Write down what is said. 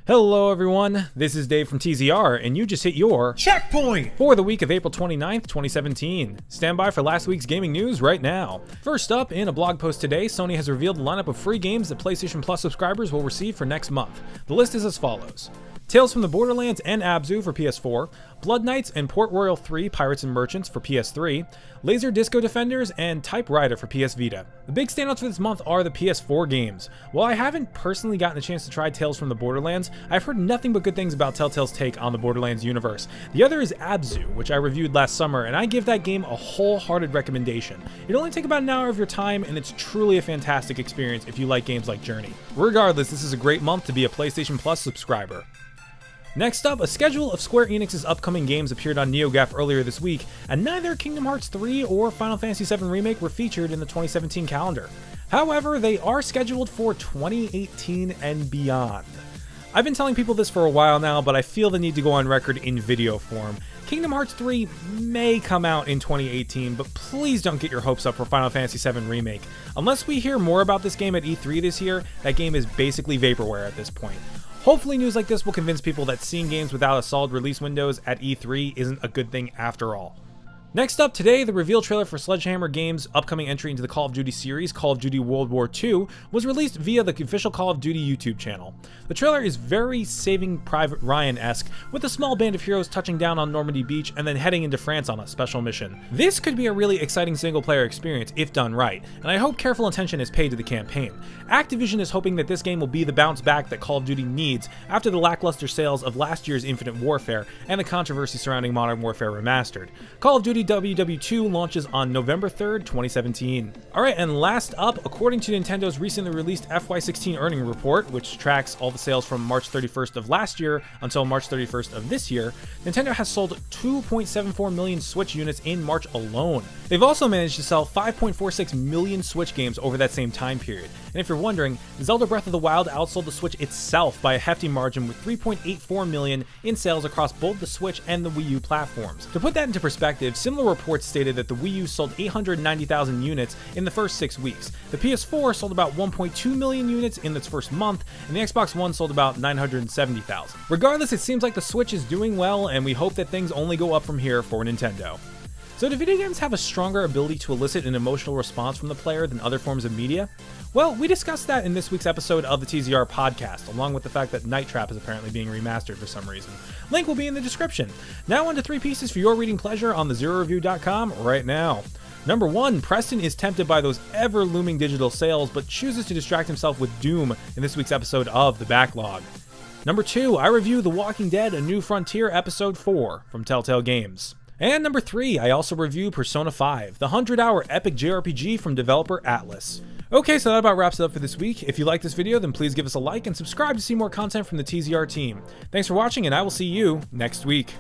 Hello everyone, this is Dave from TZR, and you just hit your checkpoint for the week of April 29th, 2017. Stand by for last week's gaming news right now. First up, in a blog post today, Sony has revealed the lineup of free games that PlayStation Plus subscribers will receive for next month. The list is as follows: Tales from the Borderlands and Abzu for PS4, Blood Knights and Port Royal 3 Pirates and Merchants for PS3, Laser Disco Defenders, and Typewriter for PS Vita. The big standouts for this month are the PS4 games. While I haven't personally gotten a chance to try Tales from the Borderlands, I've heard nothing but good things about Telltale's take on the Borderlands universe. The other is Abzu, which I reviewed last summer, and I give that game a wholehearted recommendation. It'll only take about an hour of your time, and it's truly a fantastic experience if you like games like Journey. Regardless, this is a great month to be a PlayStation Plus subscriber. Next up, a schedule of Square Enix's upcoming games appeared on NeoGAF earlier this week, and neither Kingdom Hearts 3 or Final Fantasy VII Remake were featured in the 2017 calendar. However, they are scheduled for 2018 and beyond. I've been telling people this for a while now, but I feel the need to go on record in video form. Kingdom Hearts 3 may come out in 2018, but please don't get your hopes up for Final Fantasy VII Remake. Unless we hear more about this game at E3 this year, that game is basically vaporware at this point. Hopefully news like this will convince people that seeing games without a solid release windows at E3 isn't a good thing after all. Next up today, the reveal trailer for Sledgehammer Games' upcoming entry into the Call of Duty series, Call of Duty World War II, was released via the official Call of Duty YouTube channel. The trailer is very Saving Private Ryan-esque, with a small band of heroes touching down on Normandy Beach and then heading into France on a special mission. This could be a really exciting single-player experience if done right, and I hope careful attention is paid to the campaign. Activision is hoping that this game will be the bounce back that Call of Duty needs after the lackluster sales of last year's Infinite Warfare and the controversy surrounding Modern Warfare Remastered. Call of Duty WWII launches on November 3rd, 2017. Alright, and last up, according to Nintendo's recently released FY16 earning report, which tracks all the sales from March 31st of last year until March 31st of this year, Nintendo has sold 2.74 million Switch units in March alone. They've also managed to sell 5.46 million Switch games over that same time period. And if you're wondering, Zelda Breath of the Wild outsold the Switch itself by a hefty margin with 3.84 million in sales across both the Switch and the Wii U platforms. To put that into perspective, similar reports stated that the Wii U sold 890,000 units in the first 6 weeks. The PS4 sold about 1.2 million units in its first month, and the Xbox One sold about 970,000. Regardless, it seems like the Switch is doing well, and we hope that things only go up from here for Nintendo. So do video games have a stronger ability to elicit an emotional response from the player than other forms of media? Well, we discussed that in this week's episode of the TZR podcast, along with the fact that Night Trap is apparently being remastered for some reason. Link will be in the description. Now on to 3 pieces for your reading pleasure on thezeroreview.com right now. Number 1, Preston is tempted by those ever-looming digital sales, but chooses to distract himself with Doom in this week's episode of The Backlog. Number 2, I review The Walking Dead: A New Frontier Episode 4 from Telltale Games. And number 3, I also review Persona 5, the 100-hour epic JRPG from developer Atlas. Okay, so that about wraps it up for this week. If you like this video, then please give us a like and subscribe to see more content from the TZR team. Thanks for watching, and I will see you next week.